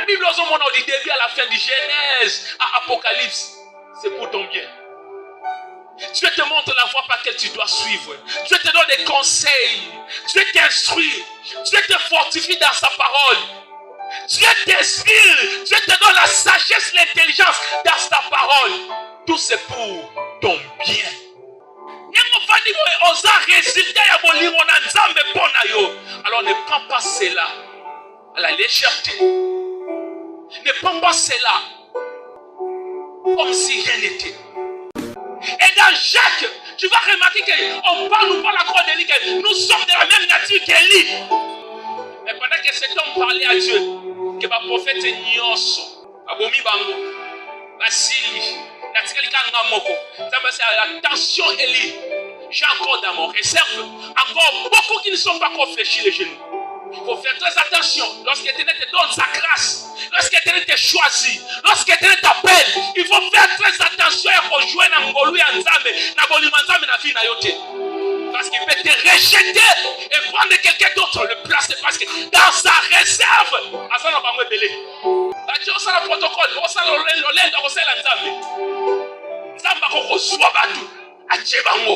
Bible, du début à la fin du Genèse à Apocalypse, c'est pour ton bien. Dieu te montre la voie par laquelle tu dois suivre. Dieu te donne des conseils. Dieu t'instruit. Dieu te fortifie dans sa parole. Dieu t'inspire. Dieu te donne la sagesse, l'intelligence dans sa parole. Tout c'est pour ton bien. Alors ne prends pas cela à la légèreté. Ne prends pas cela comme si rien n'était. Et dans Jacques, tu vas remarquer qu'on parle, nous parle encore d'Élie, que nous sommes de la même nature qu'Élie. Mais pendant que cet homme parlait à Dieu, que le prophète Nyonso, Abomi Bango, Basili, Natikali Kangamoko, ça me sert attention Élie. J'ai encore dans mon réserve, encore beaucoup qui ne sont pas encore fléchis les genoux. Il faut faire très attention lorsqu'Éternel te donne sa grâce, lorsqu'Éternel te choisit, lorsqu'Éternel t'appelle. Il faut faire très attention à rejoindre Ngolou et Nzambe, parce qu'il peut te rejeter et prendre quelqu'un d'autre, le placer parce que dans sa réserve, à ça n'a pas rebellé. On sait le protocole, on sait l'olendo, on sait l'Nzambe. Nzamba ko reçoit batu, a Tchebango.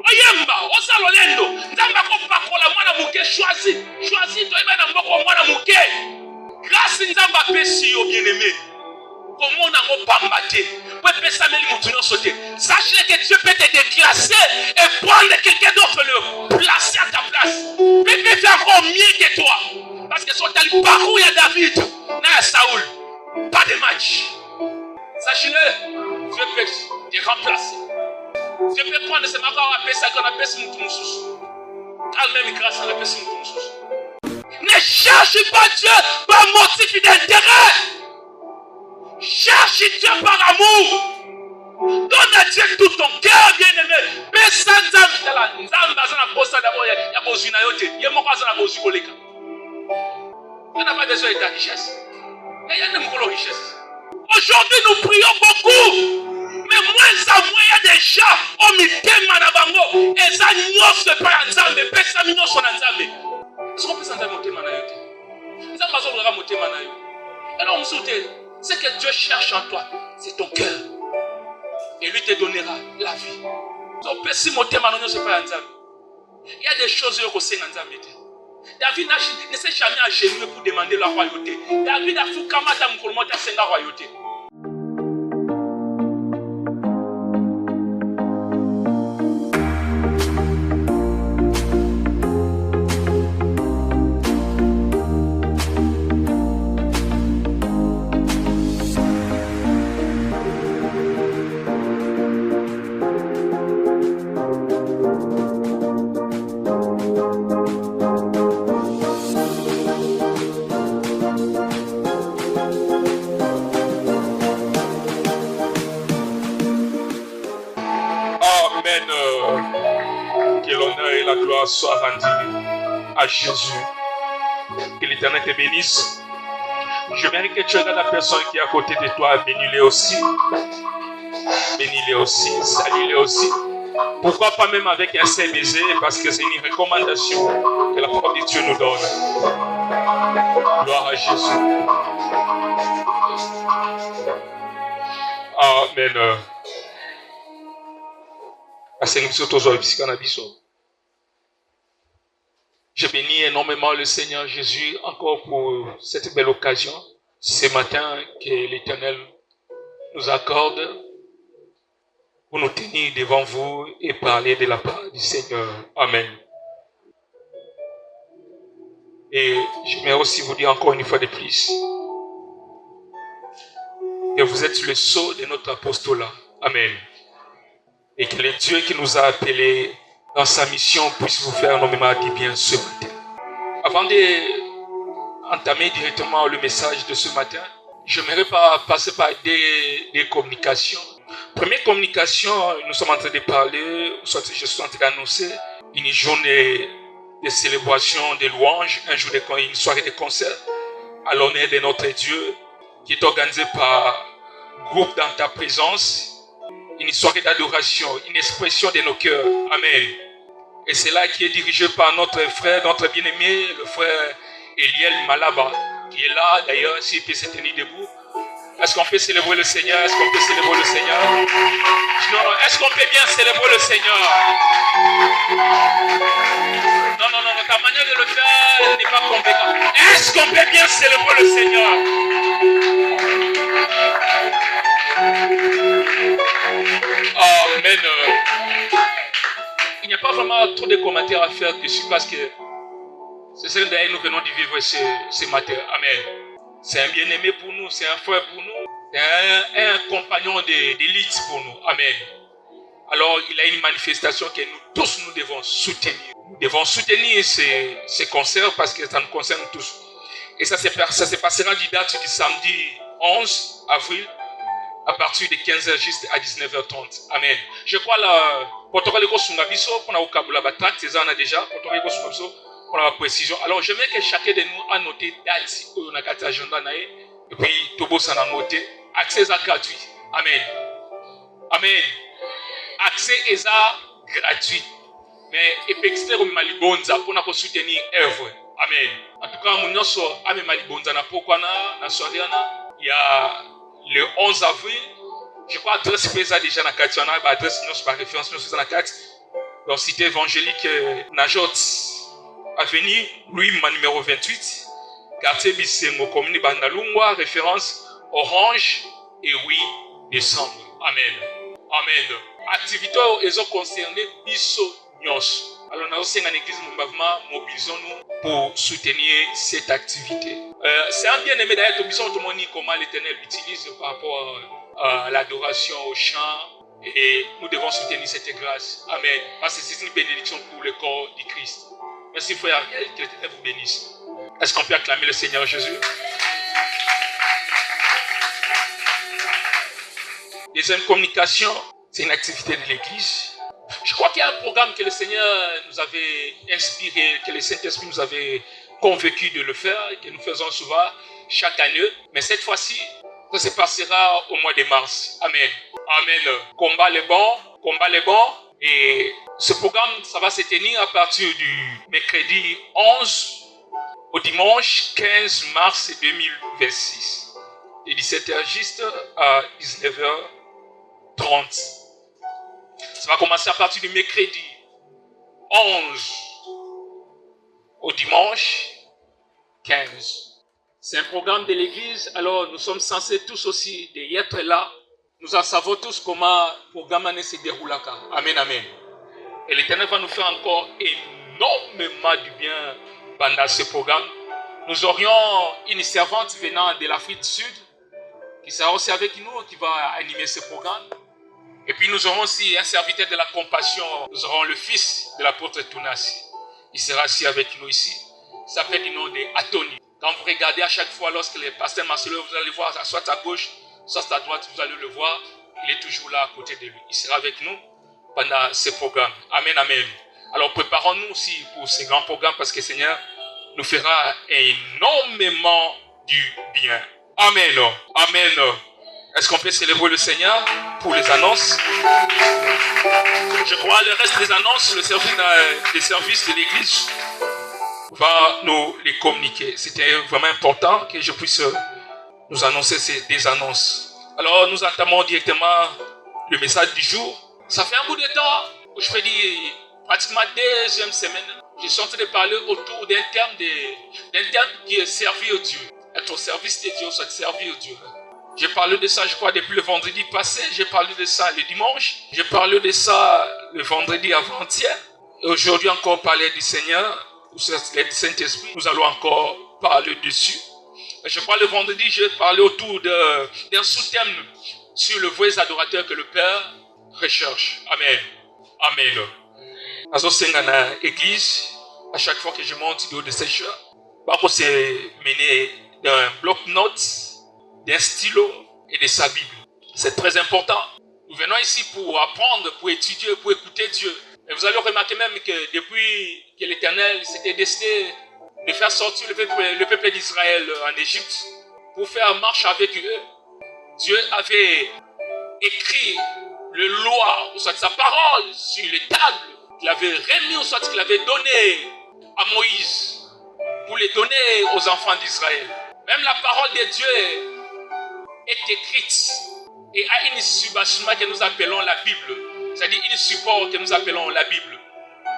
Oyemba, osa lolendo, nzamba ko pakola mwana muke choisi to eba mboko mwana muke. Grâce nzamba pesi yo bien-aimé. Comment on a pambaté, pour pesa meli mutunyo sauter. Sache que Dieu peut te déclasser et prendre quelqu'un d'autre le placer à ta place. Mais peut faire encore mieux que toi. Parce que son talent parcours à David, na Saoul, pas de match. Sachez-le, Dieu peut te remplacer. Dieu peut prendre ce matin à pesa qu'on appelle ce moutounous. Quand même grâce à la pesa moutounous. Ne cherche pas Dieu par motif d'intérêt. Cherche Dieu par amour. Donne à Dieu tout ton cœur, bien-aimé. Mais sans Nzamba, il n'a pas besoin de ta richesse. Il y a une richesse. Aujourd'hui, nous prions beaucoup. Mais moins en moins, il y a des gens qui ont manabango. Et ça, nous ne pas Nzambe. Personne ne sont Nzambe. Est-ce qu'on peut s'entendre monter manayote? Nzambe va monter manayote. Alors, on saute. Ce que Dieu cherche en toi, c'est ton cœur. Et lui te donnera la vie. Il y a des choses que c'est Nzambe. David ne s'est jamais agenouillé pour demander la royauté. David a fait comme Adam pour monter à la royauté. Que l'honneur et la gloire soient rendus à Jésus. Que l'Éternel te bénisse. Je mérite que tu regardes la personne qui est à côté de toi. Bénis-les aussi. Bénis-les aussi. Salue-les aussi. Pourquoi pas même avec un seul baiser? Parce que c'est une recommandation que la parole de Dieu nous donne. Gloire à Jésus. Amen. Je bénis énormément le Seigneur Jésus encore pour cette belle occasion ce matin que l'Éternel nous accorde pour nous tenir devant vous et parler de la part du Seigneur. Amen. Et j'aimerais aussi vous dire encore une fois de plus que vous êtes le sceau de notre apostolat. Amen. Et que le Dieu qui nous a appelés dans sa mission puisse vous faire énormément du bien ce matin. Avant d'entamer directement le message de ce matin, j'aimerais passer par des communications. Première communication, nous sommes en train de parler, je suis en train d'annoncer une journée de célébration, de louange, une soirée de concert à l'honneur de notre Dieu qui est organisée par Groupe dans ta présence. Une soirée d'adoration, une expression de nos cœurs. Amen. Et c'est là qui est dirigé par notre frère, notre bien-aimé, le frère Eliel Malaba, qui est là d'ailleurs, s'il peut se tenir debout. Est-ce qu'on peut célébrer le Seigneur? Est-ce qu'on peut célébrer le Seigneur? Non, non, est-ce qu'on peut bien célébrer le Seigneur? Non, non, non, ta manière de le faire n'est pas convaincante. Est-ce qu'on peut bien célébrer le Seigneur? Amen. Il n'y a pas vraiment trop de commentaires à faire dessus parce que c'est ce que nous venons de vivre ce matin. Amen. C'est un bien-aimé pour nous, c'est un frère pour nous, c'est un compagnon d'élite pour nous. Amen. Alors, il a une manifestation que nous tous, nous devons soutenir. Nous devons soutenir ces concerts parce que ça nous concerne tous. Et ça se passera du date du samedi 11 avril à partir de 15h juste à 19h30. Amen. Je crois là, pour on a déjà, pour la précision. Alors, j'aimerais que chacun de nous a noté date où on a gâté agenda et puis Tobo s'en a noté. Accès à gratuit. Amen. Amen. Accès est gratuit. Mais epexter au malibonza pour nous soutenir œuvre. Amen. En tout cas, nous sommes à malibonza na pourquoi na soiriana. Il y a le 11 avril. Je crois adresse pesa déjà na carte. On a adresse nous par référence nous sur la carte. Dans cité évangélique Najot. Avenue Louis-Man numéro 28, quartier Bissengo, commune Bandalungwa, référence Orange et 8 décembre. Amen. Amen. Activité ils ont concerné Bisso Nyos. Alors nous sommes en église mobilisons-nous pour soutenir cette activité. C'est un bien-aimé d'ailleurs, nous demandons comment l'Éternel l'utilise par rapport à l'adoration, au chant. Et nous devons soutenir cette grâce. Amen. Parce que c'est une bénédiction pour le corps du Christ. Merci frère Ariel, que l'Éternel vous bénisse. Est-ce qu'on peut acclamer le Seigneur Jésus? Deuxième communication, c'est une activité de l'Église. Je crois qu'il y a un programme que le Seigneur nous avait inspiré, que le Saint-Esprit nous avait convaincu de le faire, que nous faisons souvent chaque année. Mais cette fois-ci, ça se passera au mois de mars. Amen. Amen. Combat les bons, combat les bons. Et ce programme, ça va se tenir à partir du mercredi 11 au dimanche 15 mars 2026. De 17h juste à 19h30. Ça va commencer à partir du mercredi 11 au dimanche 15. C'est un programme de l'église, alors nous sommes censés tous aussi y être là. Nous en savons tous comment le programme se déroule. Amen, amen. Et l'Éternel va nous faire encore énormément du bien pendant ce programme. Nous aurions une servante venant de l'Afrique du Sud qui sera aussi avec nous, qui va animer ce programme. Et puis nous aurons aussi un serviteur de la compassion. Nous aurons le fils de l'apôtre Tounasi. Il sera aussi avec nous ici. Il s'appelle du nom de Atoni. Quand vous regardez à chaque fois, lorsque le pasteur Marcelo, vous allez voir, soit à gauche, soit à droite, vous allez le voir. Il est toujours là à côté de lui. Il sera avec nous pendant ce programme. Amen, amen. Alors préparons-nous aussi pour ce grand programme parce que le Seigneur nous fera énormément du bien. Amen. Amen. Est-ce qu'on peut célébrer le Seigneur pour les annonces? Je crois le reste des annonces, le service de l'église va nous les communiquer. C'était vraiment important que je puisse nous annoncer des annonces. Alors nous entamons directement le message du jour. Ça fait un bout de temps, je peux dire pratiquement deuxième semaine, je suis en train de parler autour d'un terme qui est servir Dieu. Être au service de Dieu, soit servir Dieu. J'ai parlé de ça, je crois, depuis le vendredi passé. J'ai parlé de ça le dimanche. J'ai parlé de ça le vendredi avant-hier. Et aujourd'hui encore parler du Seigneur, ou du Saint-Esprit. Nous allons encore parler dessus. Et je crois le vendredi, j'ai parlé autour d'un sous-thème sur le vrai adorateur que le Père recherche. Amen. Amen. Dans une église, à chaque fois que je monte du haut de ces chers, c'est mené d'un bloc-notes, d'un stylo et de sa Bible. C'est très important. Nous venons ici pour apprendre, pour étudier, pour écouter Dieu. Et vous allez remarquer même que depuis que l'Éternel s'était décidé de faire sortir le peuple d'Israël en Égypte pour faire marche avec eux, Dieu avait écrit le loi, ou soit sa parole, sur les tables qu'il avait remis, ou soit qu'il avait donné à Moïse. pour les donner aux enfants d'Israël. Même la parole de Dieu est écrite et a une subasuma que nous appelons la Bible. C'est-à-dire une support que nous appelons la Bible.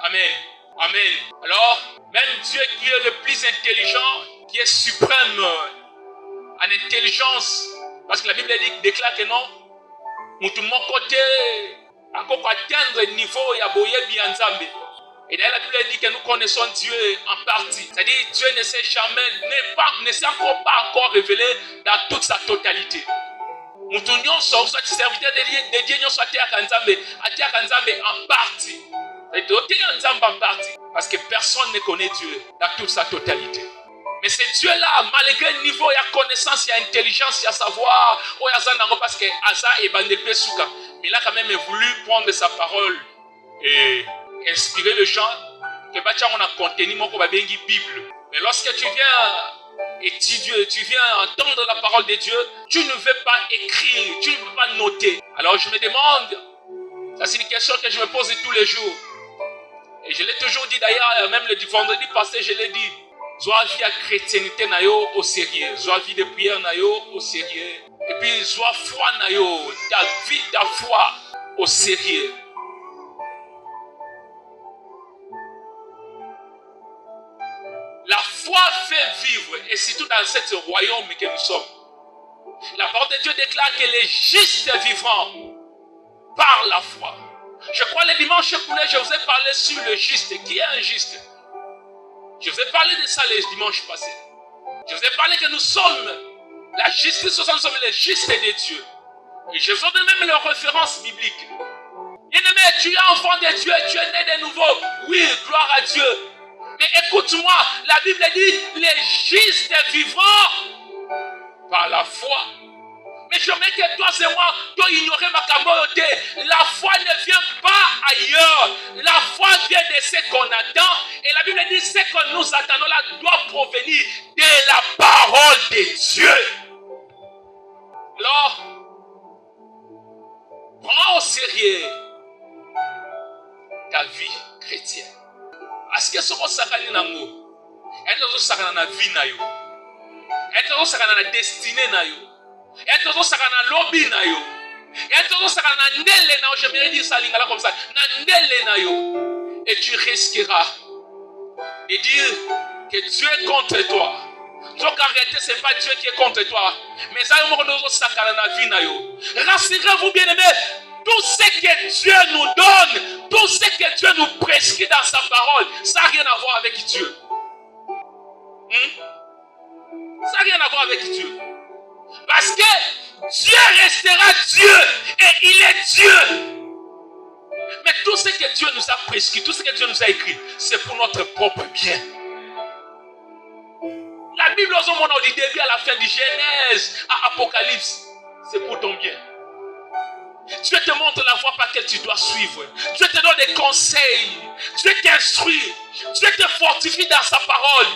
Amen. Amen. Alors, même Dieu qui est le plus intelligent, qui est suprême en intelligence, parce que la Bible déclare que non, nous mon côté, à atteindre le niveau ya boyebi en Nzambe. Et d'ailleurs, la Bible dit que nous connaissons Dieu en partie. C'est-à-dire Dieu ne s'est jamais, ne s'est encore pas encore révélé dans toute sa totalité. Nous tournions sur soit serviteur de Dieu, nous soit en partie. En partie. Parce que personne ne connaît Dieu dans toute sa totalité. Mais c'est Dieu-là, malgré le niveau, il y a connaissance, il y a intelligence, il y a savoir, parce que Asa et Bandepé Souka. Mais il a quand même voulu prendre sa parole et inspirer les gens que on a contenu mon Bible. Mais lorsque tu viens étudier, tu viens entendre la parole de Dieu, tu ne veux pas écrire, tu ne veux pas noter. Alors je me demande, ça c'est une question que je me pose tous les jours. Et je l'ai toujours dit d'ailleurs, même le vendredi passé, je l'ai dit. Soit vie à chrétienté nayo au sérieux, soit vie de prière nayo au sérieux, et puis soit foi nayo, ta vie, ta foi au sérieux. La foi fait vivre, et surtout dans ce royaume que nous sommes. La parole de Dieu déclare que les justes vivront par la foi. Je crois le dimanche écoulé, je vous ai parlé sur le juste. Qui est un juste? Je vous ai parlé de ça le dimanche passé. Je vous ai parlé que nous sommes la justice, nous sommes les justes de Dieu. Et je vous donne même leurs références bibliques. Bien-aimé, tu es enfant de Dieu, tu es né de nouveau. Oui, gloire à Dieu. Mais écoute-moi, la Bible dit, les justes vivront par la foi. Mais je mets que toi et moi, toi ignorer ma camote. La foi ne vient pas ailleurs. La foi vient de ce qu'on attend. Et la Bible dit, ce que nous attendons là doit provenir de la parole de Dieu. Alors, prends au sérieux ta vie chrétienne. Est-ce que ce qu'on s'accorde dans nous? Est-ce que ça na vie na yo? Est-ce que ça na destinée na yo? Est-ce que ça na lobby na yo? Est-ce que ça na ndele na yo? J'aimerais dire ça lingala comme ça. Na ndele na yo. Et tu risqueras de dire que Dieu est contre toi. Donc en réalité, ce n'est pas Dieu qui est contre toi. Mais ça na vie na yo. Rassurez-vous bien aimés. Tout ce que Dieu nous donne, tout ce que Dieu nous prescrit dans sa parole, ça n'a rien à voir avec Dieu. Ça n'a rien à voir avec Dieu. Parce que Dieu restera Dieu et il est Dieu. Mais tout ce que Dieu nous a prescrit, tout ce que Dieu nous a écrit, c'est pour notre propre bien. La Bible, du début à la fin du Genèse à Apocalypse, c'est pour ton bien. Dieu te montre la voie par laquelle tu dois suivre. Dieu te donne des conseils. Dieu t'instruit. Dieu te fortifie dans sa parole.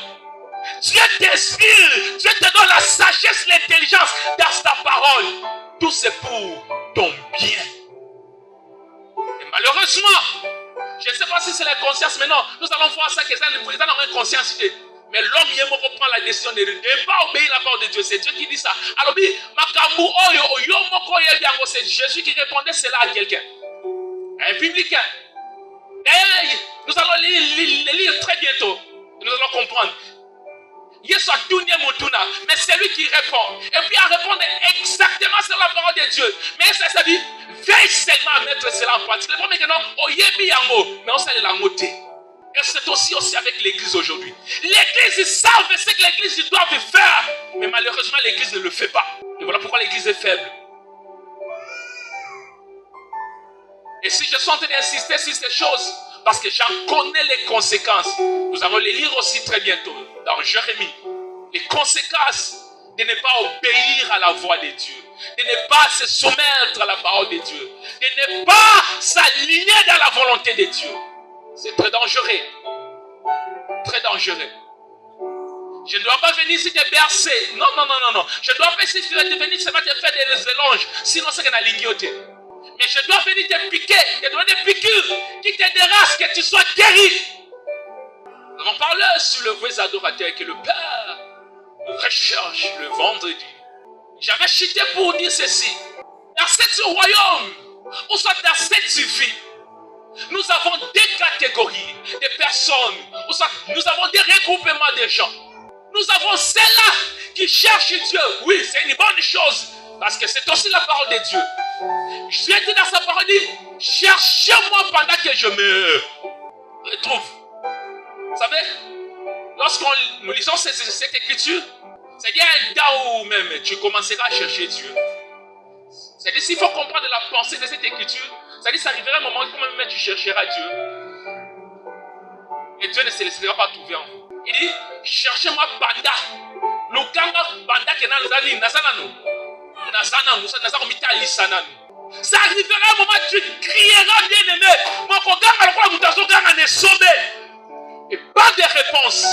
Dieu t'inspire. Dieu te donne la sagesse, l'intelligence dans sa parole. Tout c'est pour ton bien. Et malheureusement, je ne sais pas si c'est la conscience, mais non, nous allons voir ça, que ça n'a une conscience. Mais l'homme, il prend la décision de ne pas obéir à la parole de Dieu. C'est Dieu qui dit ça. Alors, c'est Jésus qui répondait cela à quelqu'un. Un publicain. Et nous allons lire très bientôt. Nous allons comprendre. Mais c'est lui qui répond. Et puis à répondre exactement sur la parole de Dieu. Mais ça dit, veille seulement à mettre cela en pratique. Le problème est que non, mais on sait la moté. Et c'est aussi avec l'église aujourd'hui. L'église, ils savent ce que l'église doit faire. Mais malheureusement, l'église ne le fait pas. Et voilà pourquoi l'église est faible. Et si je suis en train d'insister sur ces choses, parce que j'en connais les conséquences. Nous allons les lire aussi très bientôt dans Jérémie. Les conséquences de ne pas obéir à la voix de Dieu. De ne pas se soumettre à la parole de Dieu. De ne pas s'aligner dans la volonté de Dieu. C'est très dangereux. Très dangereux. Je ne dois pas venir ici te bercer. Non. Je ne dois pas ici venir seulement te faire des éloges. Sinon, c'est qu'on a l'ignoté. Mais je dois venir te piquer. Te donner des piqûres qui te dérangent, que tu sois guéri. Nous avons parlé sur le vrai adorateur que le Père recherche le vendredi. J'avais chuté pour dire ceci. Dans ce royaume, ou soit dans cette vie, nous avons des catégories de personnes, ou soit nous avons des regroupements de gens. Nous avons ceux-là qui cherchent Dieu. Oui, c'est une bonne chose, parce que c'est aussi la parole de Dieu. Dieu dit dans sa parole, dit, cherchez-moi pendant que je me retrouve. Vous savez, lorsqu'on nous lisons cette écriture, c'est-à-dire un temps où même tu commenceras à chercher Dieu. C'est-à-dire s'il faut comprendre la pensée de cette écriture, c'est-à-dire ça arrivera un moment où même tu chercheras Dieu. Et Dieu ne se laissera pas trouver en vous. Il dit, cherchez-moi banda. Lukanga banda ke nanzali nazananu. Nazananu, nazananu mitali sananu. Ça arrivera un moment où tu crieras bien aimé. Moi koganga lokola mutazo ganga ne sobe. Et pas de réponse.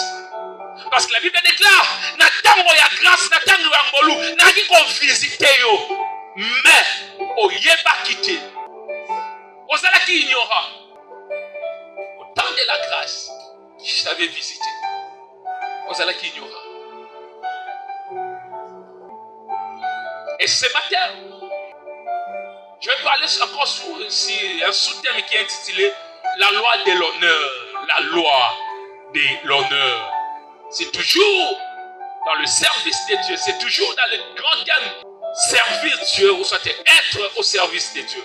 Parce que la Bible déclare, natango ya grâce, natango ya ngolu, naki ko visiter yo. Mais au yeba quitter. Ozala qui ignora. Au temps de la grâce, je t'avais visité. Ozala qui ignora. Et ce matin, je vais parler encore sur un sous-thème qui est intitulé la loi de l'honneur. La loi de l'honneur. C'est toujours dans le service de Dieu. C'est toujours dans le grand thème servir Dieu ou soit être au service de Dieu.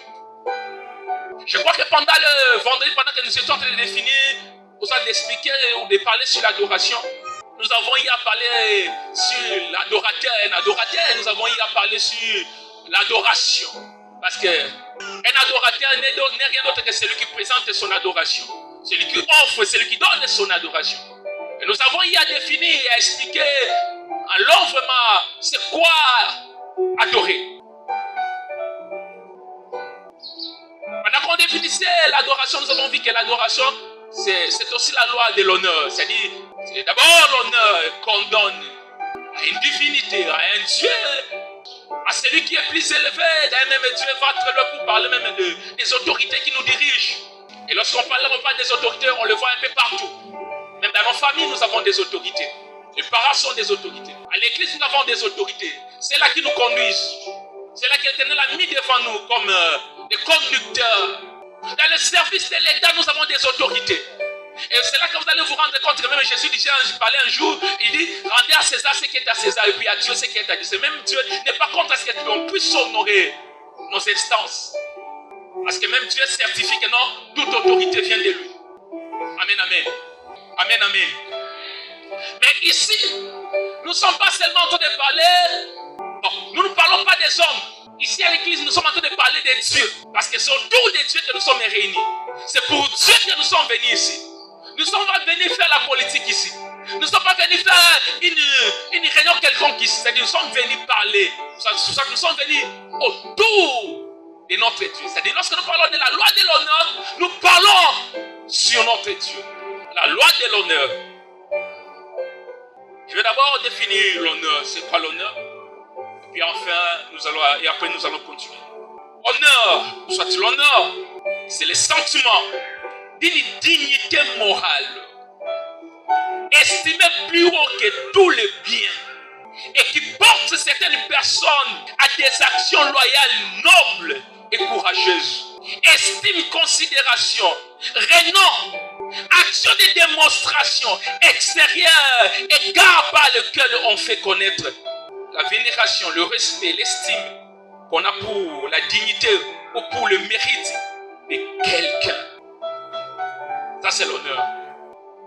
Je crois que pendant le vendredi, pendant que nous étions en train de définir, ou soit d'expliquer ou de parler sur l'adoration, nous avons eu à parler sur l'adorateur, un adorateur, nous avons eu à parler sur l'adoration. Parce que un adorateur n'est rien d'autre que celui qui présente son adoration. Celui qui offre, celui qui donne son adoration. Et nous avons eu à définir et à expliquer en long vraiment c'est quoi adorer. Pendant qu'on définissait l'adoration, nous avons vu que l'adoration, c'est aussi la loi de l'honneur. C'est-à-dire, c'est d'abord l'honneur qu'on donne à une divinité, à un Dieu, à celui qui est plus élevé, d'un même Dieu, ventre-le pour parler même des autorités qui nous dirigent. Et lorsqu'on parle des autorités, on le voit un peu partout. Même dans nos familles, nous avons des autorités. Les parents sont des autorités. À l'église, nous avons des autorités. C'est là qui nous conduisent. C'est là que l'Éternel a mis devant nous comme des conducteurs. Dans le service de l'État, nous avons des autorités. Et c'est là que vous allez vous rendre compte que même Jésus disait, je parlais un jour, il dit, rendez à César ce qui est à César et puis à Dieu ce qui est à Dieu. C'est même Dieu n'est pas contre ce qu'on puisse honorer nos instances. Parce que même Dieu certifie que non, toute autorité vient de lui. Amen, amen. Amen, amen. Mais ici, nous ne sommes pas seulement en train de parler. Bon, nous ne parlons pas des hommes. Ici à l'église, nous sommes en train de parler de Dieu. Parce que c'est autour de Dieu que nous sommes réunis. C'est pour Dieu que nous sommes venus ici. Nous ne sommes pas venus faire la politique ici. Nous ne sommes pas venus faire une réunion quelconque ici. C'est-à-dire nous sommes venus parler. C'est ça que nous sommes venus autour de notre Dieu. C'est-à-dire lorsque nous parlons de la loi de l'honneur, nous parlons sur notre Dieu. La loi de l'honneur. Je vais d'abord définir l'honneur. C'est quoi l'honneur? Et puis enfin, après nous allons continuer. Honneur, soit l'honneur, c'est le sentiment d'une dignité morale, estimé plus haut que tous les biens, et qui porte certaines personnes à des actions loyales, nobles et courageuses. Estime, considération, renom, action de démonstration extérieure, égard par lequel on fait connaître la vénération, le respect, l'estime qu'on a pour la dignité ou pour le mérite de quelqu'un. Ça c'est l'honneur.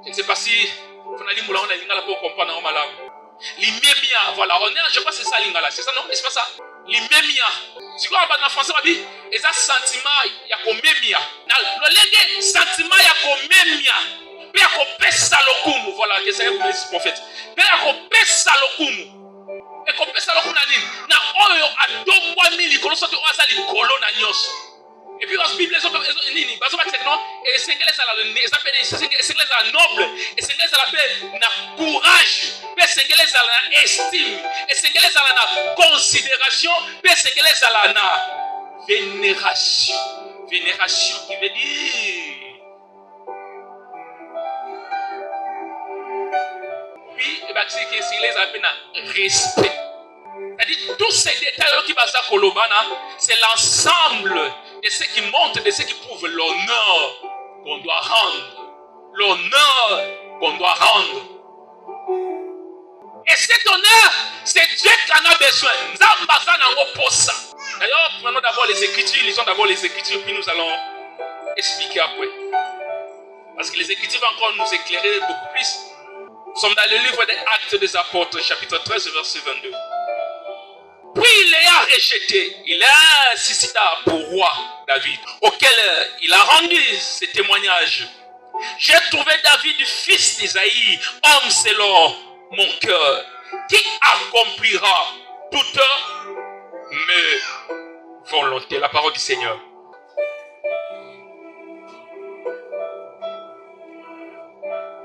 Je ne sais pas si on a dit moula on a lingala pour comprendre malam. L'immémia, voilà, honneur, je crois que c'est ça lingala, c'est ça non? N'est-ce pas ça? L'immémia. Tu vois en français on dit et ça sentiment ya komemia. Na le sentiment ya komemia. Pe ya kopesa lokumu, voilà, que c'est un prophète. Pe ya kopesa lokumu. Et kopesa lokumu na nini? Na oyo adomwa mili kolo soki oza likolo na nyoso. Et puis dans la Bible, les nini, bazo bakse non, et sengele za la s'appelle sengele za noble, et sengele za la paix na courage, pe sengele za la estime, et sengele za la considération, pe sengele za la na vénération. Vénération qui veut dire respect. C'est-à-dire tous ces détails qui basent à Kolobana, c'est l'ensemble de ce qui montre, de ce qui prouve l'honneur qu'on doit rendre. L'honneur qu'on doit rendre. Et cet honneur, c'est Dieu qui en a besoin. D'ailleurs, prenons d'abord les Écritures, lisons d'abord les Écritures, puis nous allons expliquer après. Parce que les Écritures vont encore nous éclairer beaucoup plus. Nous sommes dans le livre des Actes des Apôtres, chapitre 13, verset 22. Puis il a rejeté, il a suscité pour roi David, auquel il a rendu ce témoignage. J'ai trouvé David, fils d'Isaïe, homme selon mon cœur, qui accomplira toutes mes volontés. La parole du Seigneur.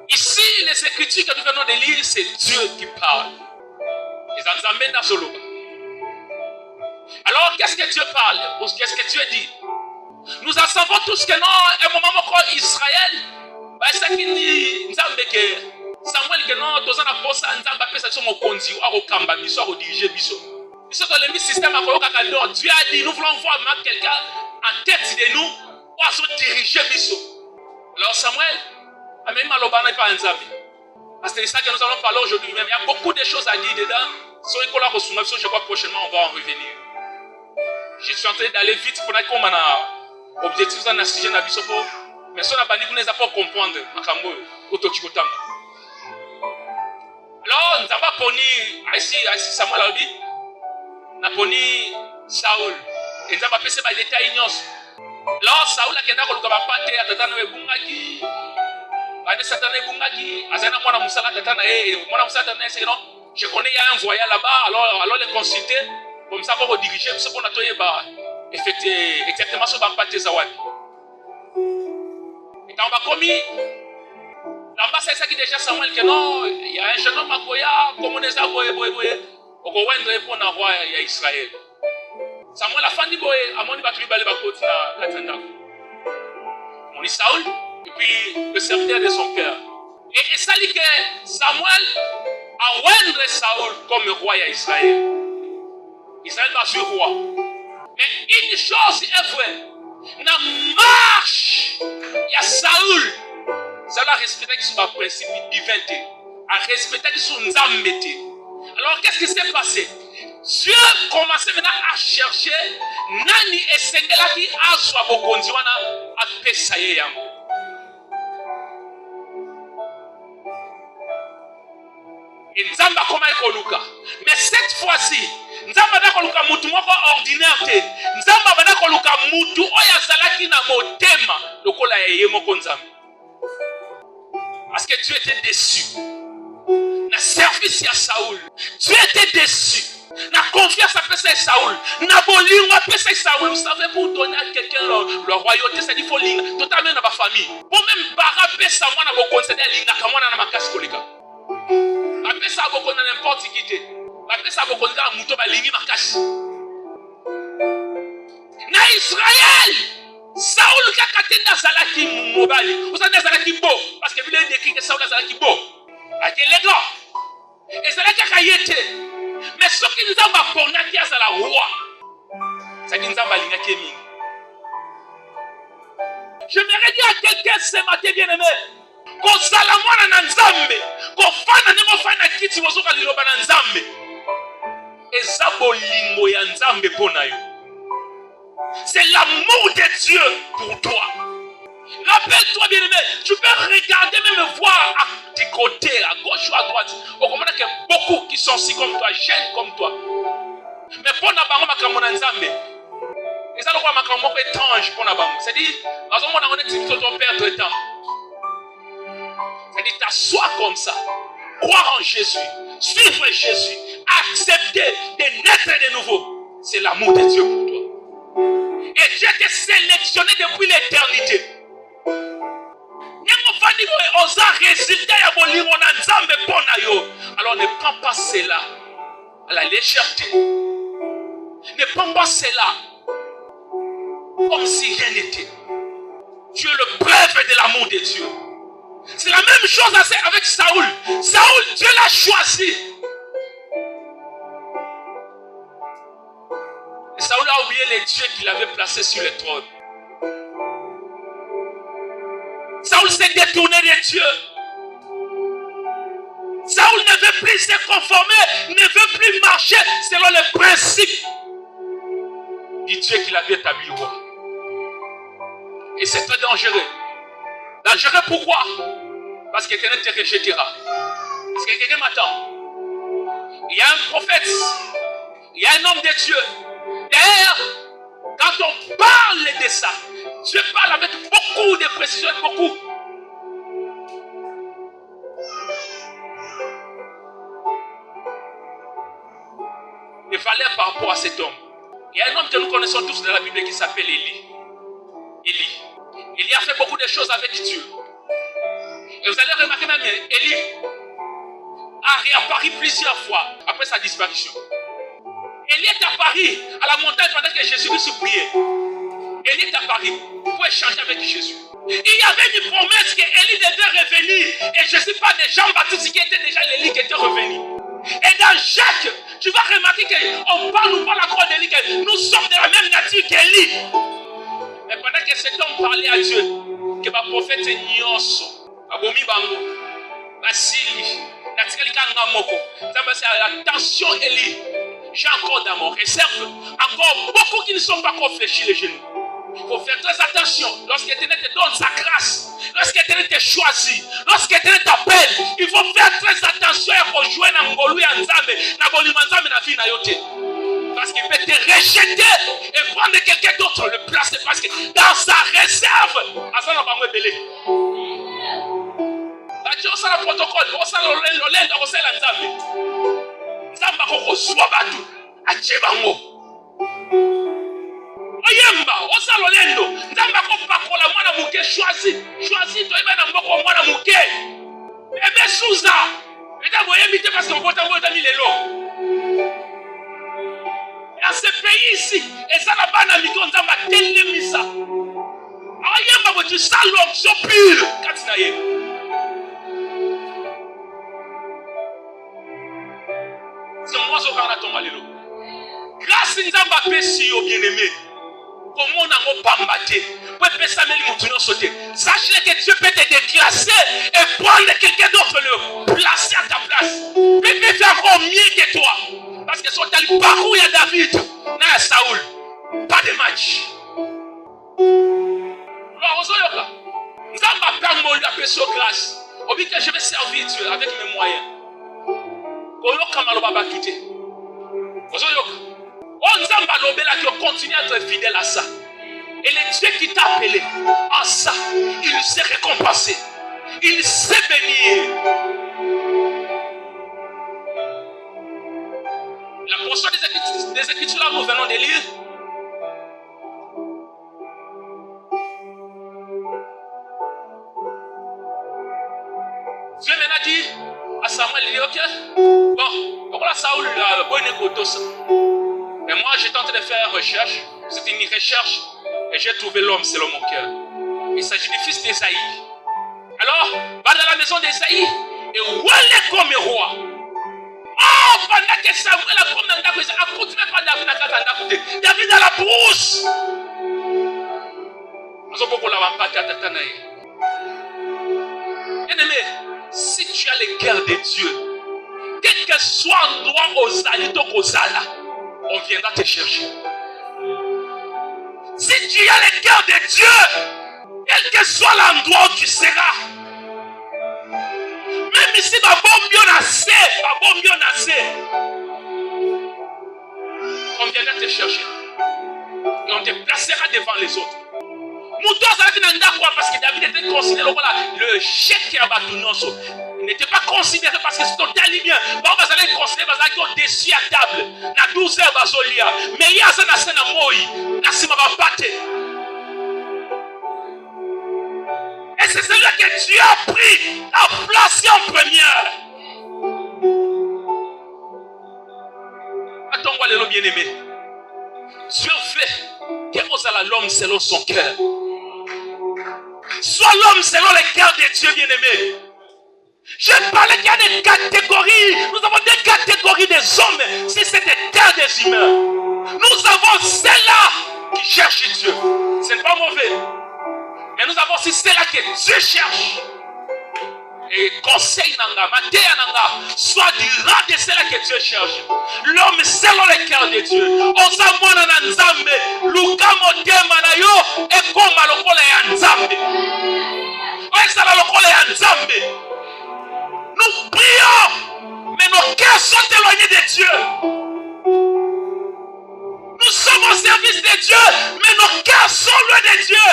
Ici, les Écritures que nous venons de lire, c'est Dieu qui parle. Les Anzamena Soloba. Alors, qu'est-ce que Dieu parle? Ou qu'est-ce que Dieu dit? Nous en savons tous que non, un moment où Israël, Samuel que non, tous en apôtres, Nzamba pesa sur mon conduit, au Kamba, biso, au diriger biso. Biso dans le système à Koyoka, Dieu a dit, nous voulons voir quelqu'un en tête de nous, ou à se diriger biso. Alors Samuel, a même malobana pas Nzambi. Parce que c'est ça que nous allons parler aujourd'hui même. Il y a beaucoup de choses à dire dedans. Sur l'école à Rossouma, je crois que prochainement on va en revenir. Je suis en train d'aller vite pour qu'on ait un objectif dans le sujet de la bisopo. Mais si on n'a pas dit qu'on ne pas comprendre, alors, nous avons poni, ici Samuel a dit, nous avons poni Saoul. Et nous avons fait ces détails. Alors, Saoul a dit que nous avons fait des détails. Je connais, il y a un voyage là-bas, alors les consulter, comme ça, pour diriger, ce qu'on a effectué exactement ce qu'on a fait. Et quand on va commis, là-bas, c'est ça qui déjà Samuel, que non, il y a un jeune homme à Koya, comme on est à Boye, on va pour le roi Israël. Samuel a fait du Boye, à mon niveau, il va côté à Katanda. On dit Saoul, et puis le serviteur de son père. Et ça dit que Samuel a oindre Saoul comme roi à Israël. Israël va sur roi. Mais une chose est vraie. Dans marche, il y a Saoul. Saoul a respecté son principe de divinité. A respecté son Nzambete. Alors qu'est-ce qui s'est passé? Dieu commençait maintenant à chercher Nani et Sengela qui a soit Bokondiwana à Pesaye Yango. Et Nzamba comment Koluka. Mais cette fois-ci, Nzamba na Koluka mutu moko ordinaire te. Nzamba na Koluka mutu oya zalaki na motema lokola yeye moko Nzamba. Parce que Dieu était déçu. Na service à Saoul. Dieu était déçu. Na confiance à Pesa Saoul. Na bolingo à Pesa Saoul. Vous savez, pour donner à quelqu'un le royauté, c'est qu'il faut l'ing. Totalement dans ma famille. Pour même baraper ça, moi, na concéder l'inga, comme moi, na ma casse kolika. Après ça, vous connaissez n'importe qui. Après ça, vous connaissez un mouton, l'ingi ma casse. Na Israël. Saoul qui a katenda zalaki mobali. Vous savez zalaki beau. Parce que vous avez décrit que Saoul zalaki beau. Avec les gars. Et zalaki a kayete. Mais ce qui nous a appris, c'est la roi. C'est qui nous a appris qui est mingi. J'aimerais dire à quelqu'un ce matin bien aimé. Qu'on salamona na nzambe. Qu'on fana nemo fana kiti wozoka liloba na nzambe. Eza bolingo ya nzambe pona yo. C'est l'amour de Dieu pour toi. Rappelle-toi bien aimé, tu peux regarder même voir à tes côtés, à gauche ou à droite. On comprend qu'il y a beaucoup qui sont si comme toi, jeunes comme toi. Mais pour n'abango makamona nzambe. Et ça le roi makamona étrange pour n'abango. C'est-à-dire, dans un monde on est plutôt ton perdre le temps. C'est-à-dire, t'assois comme ça, croire en Jésus, suivre Jésus, accepter de naître de nouveau. C'est l'amour de Dieu pour toi. Et Dieu t'a sélectionné depuis l'éternité. Alors ne prends pas cela à la légèreté. Ne prends pas cela comme si rien n'était. Tu es le preuve de l'amour de Dieu. C'est la même chose avec Saoul. Saoul, Dieu l'a choisi. Et Saoul a oublié les dieux qu'il avait placés sur le trône. Saoul s'est détourné des dieux. Saoul ne veut plus se conformer, ne veut plus marcher selon les principes du Dieu qu'il avait établi au roi. Et c'est très dangereux. Dangereux pourquoi? Parce que quelqu'un te rejettera. Parce que quelqu'un m'attend. Il y a un prophète, il y a un homme de Dieu. D'ailleurs, quand on parle de ça, Dieu parle avec beaucoup de précision, beaucoup. Il fallait par rapport à cet homme. Il y a un homme que nous connaissons tous dans la Bible qui s'appelle Élie. Élie a fait beaucoup de choses avec Dieu. Et vous allez remarquer même, Élie a réapparu plusieurs fois après sa disparition. Élie est apparu à la montagne pendant que Jésus-Christ priait. Élie est apparu pour échanger avec Jésus. Il y avait une promesse qu'Élie devait revenir. Et je ne sais pas des Jean-Baptiste qui était déjà l'Élie qui était revenu. Et dans Jacques, tu vas remarquer qu'on parle encore d'Élie, que nous sommes de la même nature qu'Élie. Mais pendant que cet homme parlait à Dieu, que ma prophète est nyonso, abomi bango, basili, natikali kanga moko, ça va c'est attention Élie. J'ai encore dans mon réserve, encore beaucoup qui ne sont pas encore fléchis les genoux. Il faut faire très attention lorsqu'Éternel te donne sa grâce, lorsqu'Éternel te choisit, lorsqu'Éternel t'appelle. Il faut faire très attention à jouer dans Ngolu et Nzambe, na bolima Nzambe na vie na yote. Parce qu'il peut te rejeter et prendre quelqu'un d'autre, le placer parce que dans sa réserve, Asa na bango belé. La Dieu ça le protocole, on ça l'olenda, on ça Nzambe. Nzamba ko soit batu, a Chebango. Oyemba, osa lolendo, nzamba ko pakola mwana muke choisi to eba na mboko mwana muke. Ebe souza, eta boyembi te parce que mbota mbota mi lelo. Dans ce pays ici, et ça n'a pas d'amiko nzamba telemisa. Oyemba bo tu salon so pure, katina ye. C'est moi ce qu'on a tombé lelo. Grâce nzamba pesi yo bien-aimé. Comment on a pambaté? Sachez que Dieu peut te déclasser et prendre quelqu'un d'autre, le placer à ta place. Mais peut faire encore mieux que toi. Parce que son parcours, il y a David, il y a Saoul. Pas de match. Alors, nous avons permis la personne grâce. On dit que je vais servir Dieu avec mes moyens. On continue à être fidèle à ça. Et le Dieu qui t'a appelé en ça, il sait récompenser. Il sait bénir. La portion des Écritures là, nous venons de lire. Dieu m'a dit à Samuel, il dit ok, bon, pourquoi Saoul a bonne écoute ça. Mais moi j'étais en train de faire recherche, c'était une recherche et j'ai trouvé l'homme selon mon cœur. Il s'agit du fils d'Ésaïe. Alors, va dans la maison d'Ésaïe et où est comme roi. Oh, pendant que Samuel a comme dans la maison, a continué par David à Katanda. David dans la brousse. Bien-aimé, si tu as le cœur de Dieu, quel que soit l'endroit aux alliés, on viendra te chercher. Si tu as le cœur de Dieu, quel que soit l'endroit où tu seras, même ici, on viendra te chercher. Et on te placera devant les autres. Parce que David était considéré le chef qui a battu Nosso. Il n'était pas considéré parce que c'est totalement bien. Vous allez considérer parce qu'il est dessus à table. Na 12 heures bazolia. Mais il y a ça na scène moi. Na sima ba pate. Et c'est celui que Dieu a pris à placer en première. Attends-moi les bien-aimés. Dieu fait que l'homme selon son cœur. Sois l'homme selon le cœur de Dieu, bien-aimé. Je parlais qu'il y a des catégories. Nous avons des catégories des hommes. Si c'est des terres des humains. Nous avons ceux-là qui cherchent Dieu. Ce n'est pas mauvais. Mais nous avons aussi ceux-là que Dieu cherche. Et conseil nanga, matéa nanga, soit du rang de ceux-là que Dieu cherche. L'homme selon le cœur de Dieu. Osa mwana na nzambe, luka motema na yo, ekoma lokola ya nzambe. Oesala lokola ya nzambe. Nous prions, mais nos cœurs sont éloignés de Dieu. Nous sommes au service de Dieu, mais nos cœurs sont loin de Dieu.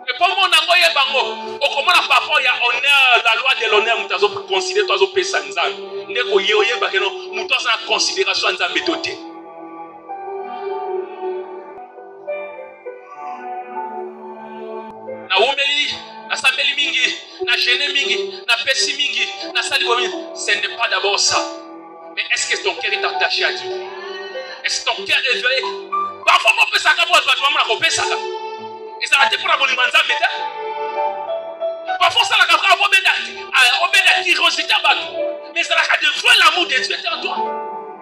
Et pour mon angoye bango, au comment la parfois il y a honneur, la loi de l'honneur, nous avons considéré toi au pays sanzan. N'est qu'au yéoye bakeno, nous avons en considération en méthode. Na umeli, na sambeli mingi, na gêné mingi, na pessi mingi, na sali mingi. Ce n'est pas d'abord ça. Mais est-ce que ton cœur est attaché à Dieu? Est-ce que ton cœur est éveillé? Parfois, on peut s'accaper pour le maman, on peut s'accaper. Et ça va être pour la bonne manzane, parfois, ça va être la curiosité à battre. Mais ça va être voir l'amour de Dieu en toi.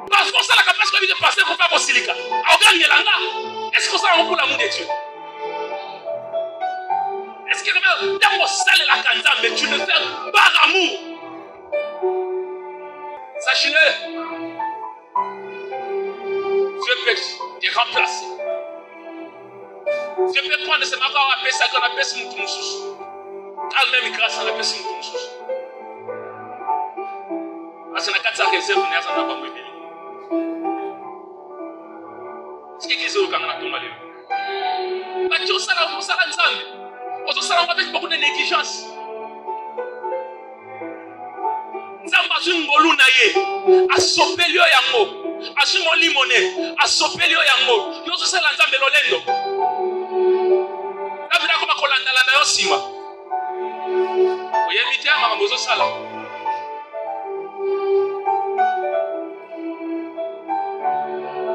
Parfois, ça va être parce que tu passes pour faire mon silica. Est-ce que ça va pour l'amour de Dieu? Est-ce que dans mon salle la canza, mais tu le fais par amour? Sachez-le. Dieu peut te remplacer. Dieu peut prendre ce matin à ça qu'on appelle ce mouton sous. Car même grâce à la personne mouton sous. Parce que la carte ça réserve n'est pas bon bébé. Ce qui est qu'ils ont quand on a tombé là. La chose ça la nzambe. On se rend avec beaucoup de négligence. Nzamba zungolu na ye. Asopelio yango. Asumo limone. Asopelio yango. Yo se la nzambe lolendo. Comme Kolanda la Nayosima. Vous invitez à Mamabozo Sala.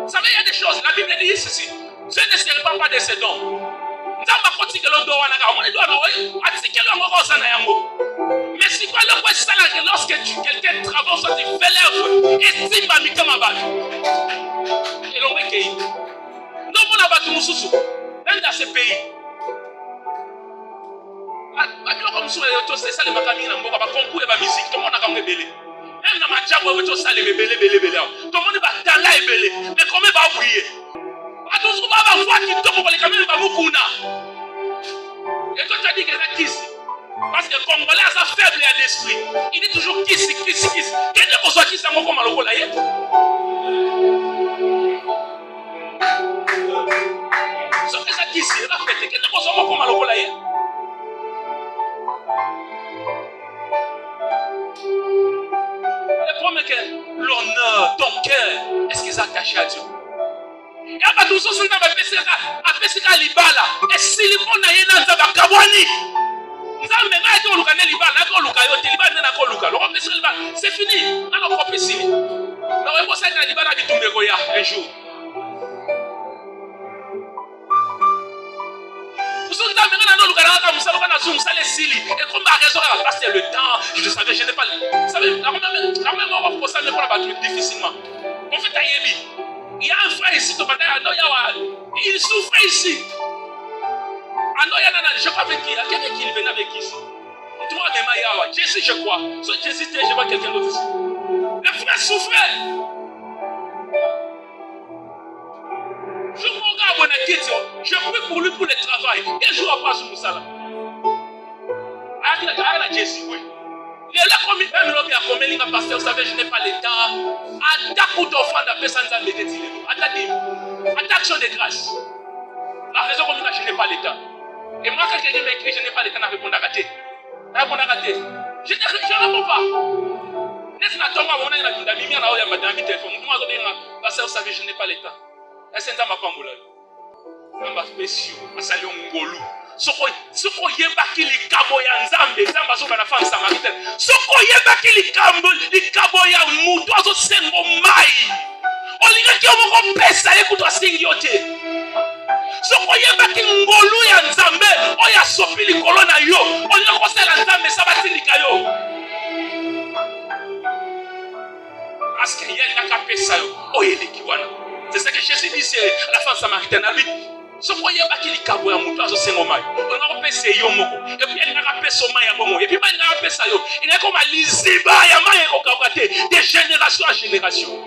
Vous savez, il y a des choses. La Bible dit ceci. Dieu ne se répand pas de ses dons. Mais si quoi le ça lorsque quelqu'un traverse, tu fais l'œuvre et tu vas mettre ma balle. Et l'on va cueillir. Non, mon abattu Moussoussou. Même dans ce pays. Comme si c'est ça les macamines, on va concours et la musique, tout le monde a comme belé. Même dans ma job, on va ça les belé. Tout le monde va dans la belé. Mais comment va oublier? À tous les va voir qui tombe pour les caméras, va beaucoup. Et toi, tu as dit que c'est kiss. Parce que le Congolais a sa faible à l'esprit. Il dit toujours kiss. Quel est pour soi qui s'est comme à l'okola? Sauf que ça kiss, il a fait. Quel est pour soi comme à l'okola? Le problème est que l'honneur, ton cœur, est-ce qu'ils ont caché à Dieu? Et à tout ça, c'est un libala. Et si les gens n'ont pas de kabwani, c'est fini. Un jour. Et comme ma raison à passer le temps, je savais, je n'ai pas. Vous savez, la même on va procéder pour la battre difficilement. On fait tailler. Il y a un frère ici, il souffrait ici. Je crois avec qui? Avec qui il venait avec qui ici? Jésus, je crois. Soit Jésus, je vois quelqu'un d'autre ici. Le frère souffrait. Je prie pour lui pour le travail. Et je ne vois pas ce Moussala. Avec Jésus, oui. Il est là comme même l'homme a commis un pasteur, vous savez, je n'ai pas le temps. Attaque ou d'offrande à personne sans me dire. Attaque action de grâce. La raison pour laquelle je n'ai pas le temps. Et moi, quand quelqu'un m'écrit, je n'ai pas le temps de répondre à rater. Je ne réponds pas. N'est-ce pas toi, on a une amie, on a un téléphone. Moi, je n'ai pas le temps. Est-ce que tu as ma pamboula? Messieurs, je salue Ngolu. Soko yebaki likabo ya nzambe nzamba zo bana femme samaritaine. Soko yebaki likabo ya mutu azo sengo mai. Olinga ki omoko pesa ye kutwa singi yote. Soko likolo na yo olinga kosala nzambe sa batindika yo parce que ye ngaka pesa yo oyeleki wana. C'est ce que Jésus dit à la femme samaritaine à lui. Ce qu'on y a qui li kabo ya mutu azo sengo mai on a pesa yo moko et puis il ngaka pesa mai ya bongo et puis il ngaka pesa yo il est comme liziba ya mai ko kabate de génération en génération.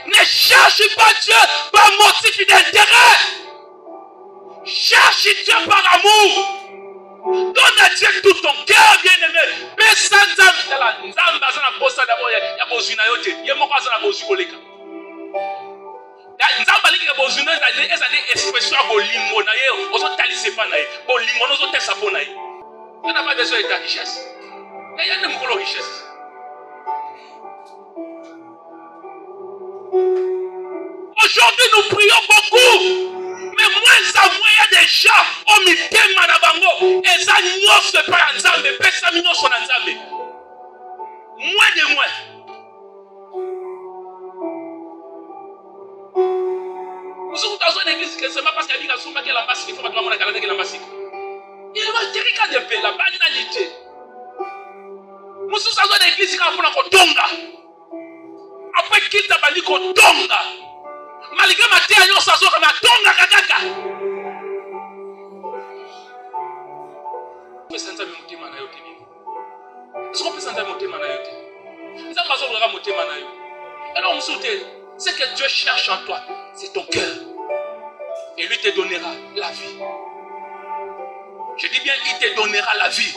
Ne cherche pas Dieu par motif d'intérêt. Cherche Dieu par amour. Donne à Dieu tout ton cœur, bien-aimé. Mais sans Nzambe, Nzambe azana posa d'abord ya bozuna yote. Ye moko azana bozukoleka. Nzambe aliki bozuna ezali expression bolingo na ye, ozo talise pa na ye. Bolingo ozo tesa po na ye. On n'a pas besoin de ta richesse. Mais il y a de mokolo richesse. Aujourd'hui, nous prions beaucoup. Mais moins à moins, il y a des gens qui ont mitema na bango. Et ça n'y a pas Nzambe. Pesa minyo son Nzambe. Moins de moins. Nous sommes dans une église que c'est pas parce qu'il y a des gens qui ont l'ambassade, il faut pas que l'ambassade ait l'ambassade. Il va terrifier de paix, la banalité. Nous sommes dans une église qui a fait tonga. Après qu'il t'a dit qu'on tonga. Malgré ma terre, on s'assoit comme un tonga kakaka. Est-ce qu'on peut monter manayote? Est-ce qu'on peut monter manayote? Nous avons besoin de monter manayote. Alors on soutient, ce que Dieu cherche en toi, c'est ton cœur. Et lui te donnera la vie. Je dis bien, il te donnera la vie.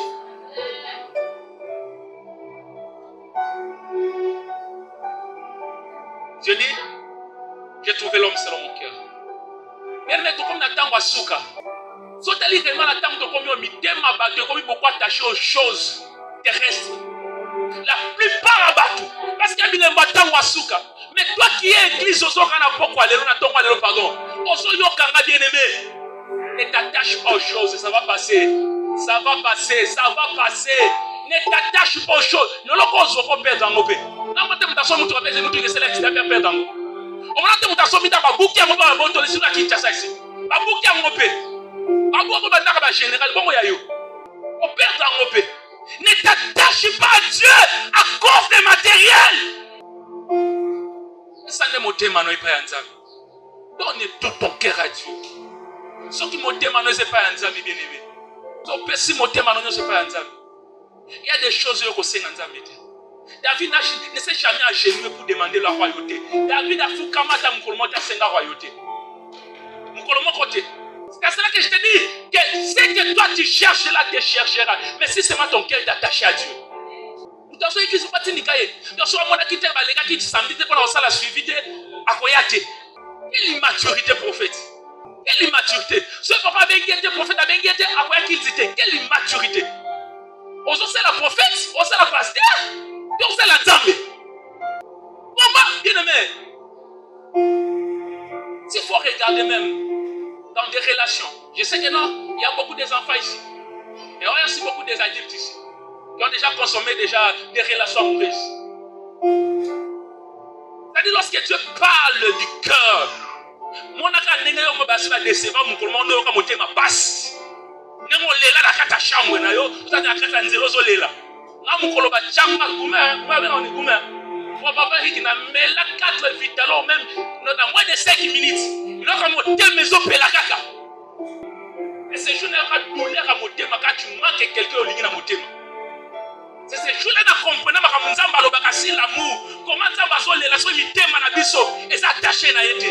Dieu dit, j'ai trouvé l'homme selon mon cœur. Mais tout comme Nathan Wasuka. Sotali vraiment Nathan de combien on mitema battu, comme beaucoup attaché aux choses terrestres. La plupart abattu. Parce qu'il y a un Nathan Wasuka. Mais toi qui es église, Ozo Kana Poko, Alléluia, pardon. Ozo Yokanga bien-aimé. Ne t'attache pas aux choses, ça va passer. Ça va passer, ça va passer. Ne t'attache pas aux choses. Ne le cause pas perdre en mopé. Non, mais tu as son mouton, tu as dit que c'est là qui t'a fait perdre en mopé. On va te mettre son mita babuki amoko ba boto les suna Kinshasa ici. Babuki amopé. Babuki ba ndaka ba général bongo ya yo. On perd en mopé. Ne t'attache pas à Dieu à cause des matériels. Ça ne motema no ipa ya Nzambe. Donne tout ton cœur à Dieu. Ce qui motema no c'est pas ya Nzambe bien-aimé. So pesi motema no c'est pas ya Nzambe. Il y a des choses que c'est dans Nzambe. David ne s'est jamais agenouillé pour demander la royauté. David a fait comme ça, mon royauté. Mon côté. C'est cela que je te dis. Que ce que toi tu cherches là, tu chercheras. Mais si seulement ton cœur est attaché à Dieu. Nous avons écrit sur Patini Kaye. Nous avons écrit sur les gars qui samedi pour la suivi à Koyate. Quelle immaturité prophète. Quelle immaturité. Ce papa a bien été prophète, a bien été à Koyate. Quelle immaturité. On sait la prophète, on sait la pasteur. Donc c'est la dame. Maman, bien aimé. S'il faut regarder même dans des relations. Je sais que non, il y a beaucoup d'enfants ici. Et il y a aussi beaucoup d'adultes ici. Qui ont déjà consommé des relations amoureuses. C'est-à-dire lorsque Dieu parle du cœur. Mon aka nenge yo mobasi va décevoir mon colmon no ka moté ma passe. Nengo lela na kata chambre na yo, ça na kata nzero zo lela. Mukolo ba chamba gume pour papa qui n'a mais la 4 vitalo même dans moins de 5 minutes il a comme tel maison pela kaka et ces jours là ka douleur à motema quand tu manques quelqu'un au ligne na motema c'est ces jours là na comprendre ba Nzamba lo ba kasi l'amour comment Nzamba zo lela so mitema na biso et ça attaché na yete.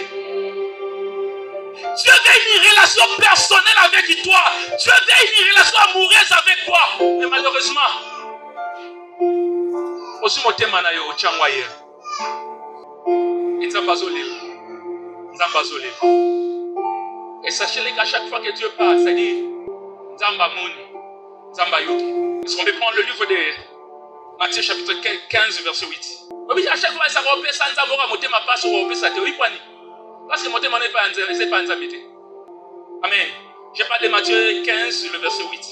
Dieu veut une relation personnelle avec toi. Dieu veut une relation amoureuse avec toi. Mais malheureusement aussi motema na yo ochangwa hier. Nzamba zolé. Et sachez-le qu'à chaque fois que Dieu parle, ça dit Nzamba moni, Nzamba yoki. Est-ce qu'on peut prendre le livre de Matthieu chapitre 15 verset 8. Oui, à chaque fois ça va opérer sans Nzamba motema passe ou opérer ça te oui kwani. Parce que motema n'est pas Nzamba, c'est pas Nzamba. Amen. Je parle de Matthieu 15 le verset 8.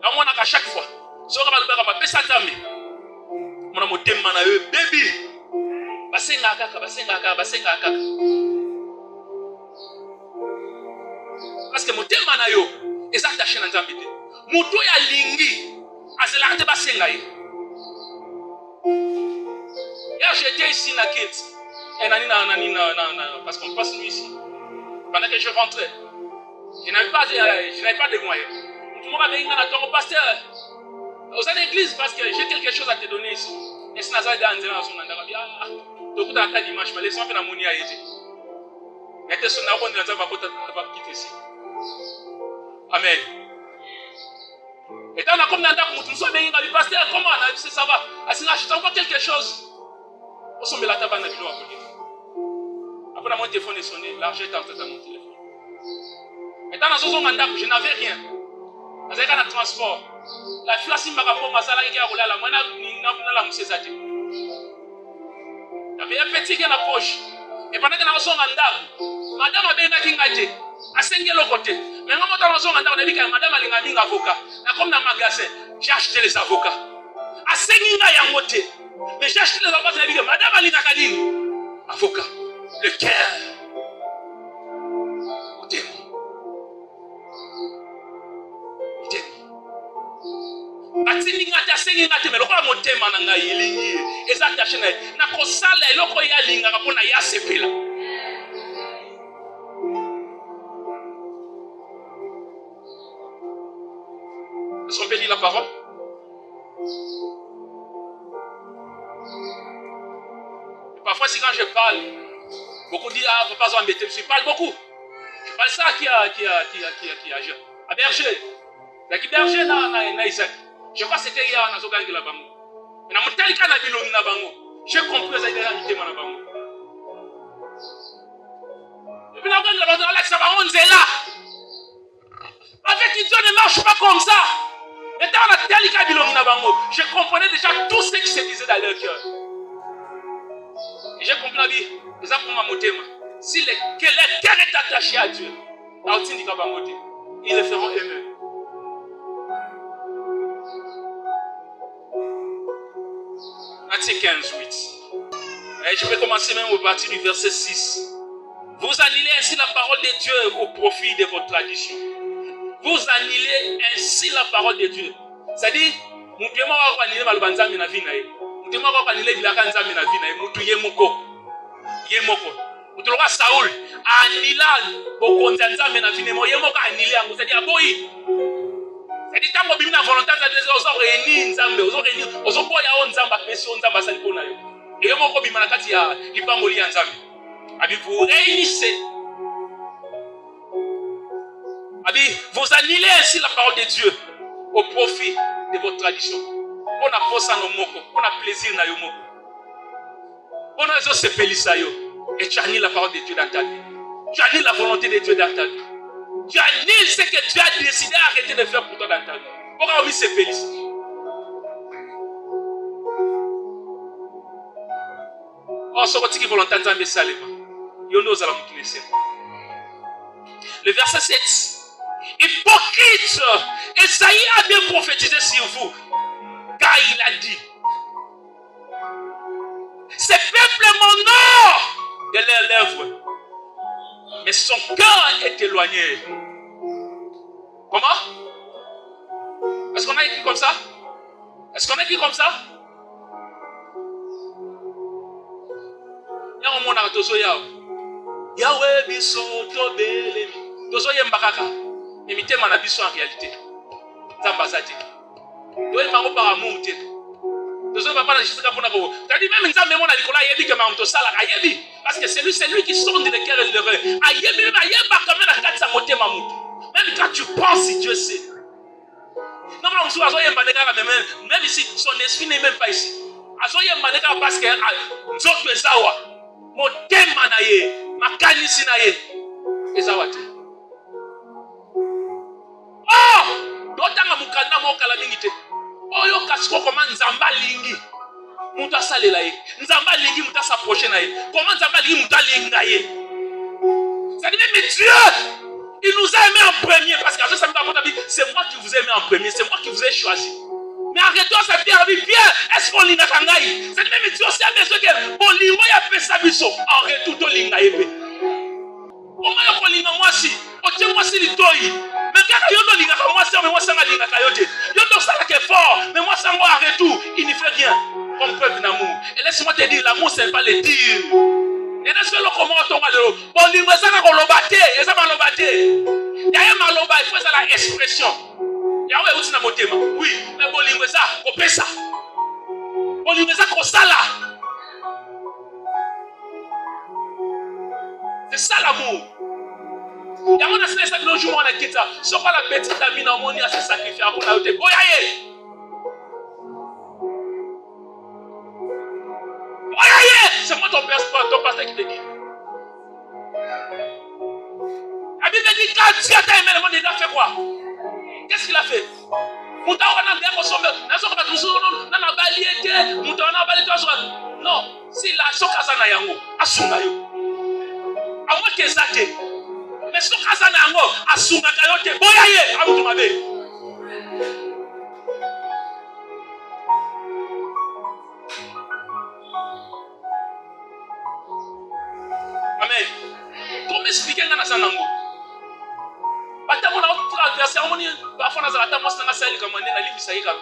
Alors moi à chaque fois, so ka ba lobaka ba pesa Nzamba. Mon motema na yo baby basenga kaka parce que motema na yo est attaché na Nzambe. Muto ya lingi. Azela te basenga ye. Hier j'étais ici na Kids. Et parce qu'on passe nuit ici. Pendant que je rentrais, je n'avais pas de moyens. Tout le monde avait dit au pasteur, aux églises, parce que j'ai quelque chose à te donner ici. Et si Nazar dans la zone, donc dans la dimanche, mais laissons faire la monnaie à aider. Mais tu es son abonné dans va quitter ici. Amen. Et dans la communauté, nous sommes venus dans le pasteur, comment ça va? Je t'envoie quelque chose. On s'en met la table dans le bureau. Après, mon téléphone est sonné, l'argent est entré dans mon téléphone. Et dans la zone, je n'avais rien. Dans un transport, la fille a si ma rapport, ma salarié qui a roulé à la main, la moussezate. Il y avait un petit qui est dans la poche. Et pendant que nous sommes en dame, madame a bien été à 5 côté. Mais quand nous sommes en dame, on a dit que madame a un avocat. Comme dans le magasin, j'ai acheté les avocats. À 5 côté. Mais j'ai acheté les avocats, on a dit que madame a un avocat. Le cœur. Est-ce qu'on peut lire la parole? Et parfois, c'est quand je parle, beaucoup disent, ah, il ne faut pas s'embêter. Je parle beaucoup. Je parle ça qui a agi. À Berger. La qui Berger na Isaac. Je crois que c'était hier dans Zogang la Bango. Mais dans mon tel cas, na Bango. J'ai compris que ça a été invité dans Bango. Et puis, la Bango, ça va, on est là. Avec Dieu ne marche pas comme ça. Mais dans la tel cas, je comprenais déjà tout ce qui se disait dans leur cœur. Et j'ai compris la vie. Les gens pour ma motema. Si le cœur est attaché à Dieu, ils le feront eux-mêmes. Matthieu 15, 8. Et je vais commencer même au partir du verset 6. Vous annulez ainsi la parole de Dieu au profit de votre tradition. Vous annulez ainsi la parole de Dieu. C'est-à-dire, nous devons annuler Malbanza Menavina. Nous devons annuler Vilakanza Menavina. Nous devons Yemoko. Nous devons Saoul. Annila Bokonzanza Menavina. Yemoko annulé. C'est-à-dire, Aboyi. C'est-à-dire, quand vous avez une volonté, vous avez réuni Nzambe. Vous avez réuni. Vous avez réuni Nzambe. Vous avez réuni Nzambe. Et Yemoko Bimanakati ya Ibamoli Nzambe. Vous réunissez. Vous annulez ainsi la parole de Dieu au profit de votre tradition. On a posé nos moko, on a plaisir na yo moko. On a se pélissayo. Et tu annules la parole de Dieu dans ta vie. Tu annules la volonté de Dieu dans ta vie. Tu annules ce que Dieu a décidé d'arrêter de faire pour toi dans ta vie. Pourquoi on se pélisse? On se retire qui volonté de Salema. Le verset 7. Hypocrite, Esaïe a bien prophétisé sur vous, car il a dit, ces peuples m'honorent de leurs lèvres, mais son cœur est éloigné. Comment? Est-ce qu'on a écrit comme ça? Est-ce qu'on a écrit comme ça? Yahweh biso tobelemi. Tozo yembakaka. Mais mitema na biso en réalité. Zambazati. Toi mango par amour te. Tozo papa na juste kapona ko. Tu dis même nzambe mona likola yebi ke mango to sala ayebi parce que c'est lui qui sonde le cœur et le cœur. Ayebi même ayeba quand même na katsa motema mutu. Même quand tu penses, Dieu sait. Non non mso azo yemba neka même ici son esprit n'est même pas ici. Azo yemba neka parce que nzoto ezawa. Motema na ye, makanisi na ye. Ezawa te. Dotanga mukanda mokala mingi te. Oyo kasiko koma nzamba lingi. Mutu asalela ye. Nzamba lingi mutu s'approcher na ye. Comment nzamba lingi mutu alinga ye. Ça dit mais Dieu, il nous a aimés en premier parce que c'est moi qui vous ai aimé en premier, c'est moi qui vous ai choisi. Mais arrêtons ça bien avec Pierre. Est-ce qu'on linga kangai? Ça dit mais Dieu aussi a besoin que bon limo ya pesa biso. En retour to linga ye. Comment yo kolinga mwasi? Otie mwasi litoi. Mais kaka yo do linga ka mwasi mais mwasi nga linga ka yote. Yo do sala que fort mais mwasi ngo en retour, il ne fait rien. Comme preuve d'amour. Et laisse-moi te dire, l'amour c'est pas le dire. Et laisse-moi le comment on tombe le bolingo ça ka lobate, et ça ma lobate. Derrière ma loba, il faut ça la expression. Yahweh uti na motema. Oui, mais bolingo ça ko pesa. Bolingo ça ko sala. C'est ça l'amour. Il y a un sacrifice que nous on a quitté. Ce pas la petite amie dans mon à se sacrifier pour la haute. Boyaye. Boyaye. C'est moi ton pasteur qui te dit. La Bible dit quand Dieu t'a aimé le monde, il a fait quoi? Qu'est-ce qu'il a fait? Non, si la sokazana yango asunga yo. Awa kezate. Mais sokazana yango asunga yo te boyaye amutu mabe. Amen. Comment expliquer ngana sanango? Batamo na traverser amoni parfois na zalata mo sanga sali comme na limisa yika.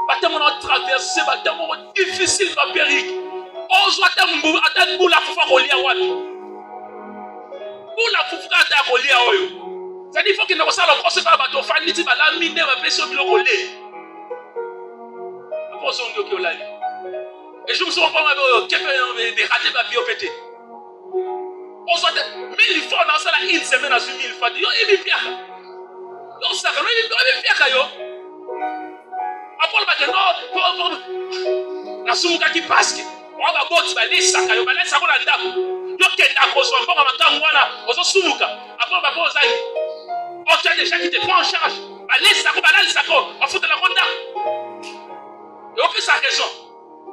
Batamo na traverser batamo difficile pa périque. Ozwa tambu atambu la fufa kolia wapi? Bula fufuka ata kolia oyo. Ça dit faut que nous ça le procès par bateau fani ti bala mine ba pression biloko le. Après on dit que olali. Et je me suis pas de rater ma bio pété. On soit 1000 fois dans ça une semaine à 1000 fois. Yo ebi piaka. Yo ça quand ebi piaka yo. Après le bateau non la sumuka qui passe. On va botter ba lisa ka yo ba lisa ko na ndako. Yo kenda ko so mbonga matangu wana ozo sumuka. Après ba boza yi. On t'a déjà qui te prend en charge. Ba lisa ko ba lisa ko, on fout de la ronda. Et au plus sa raison.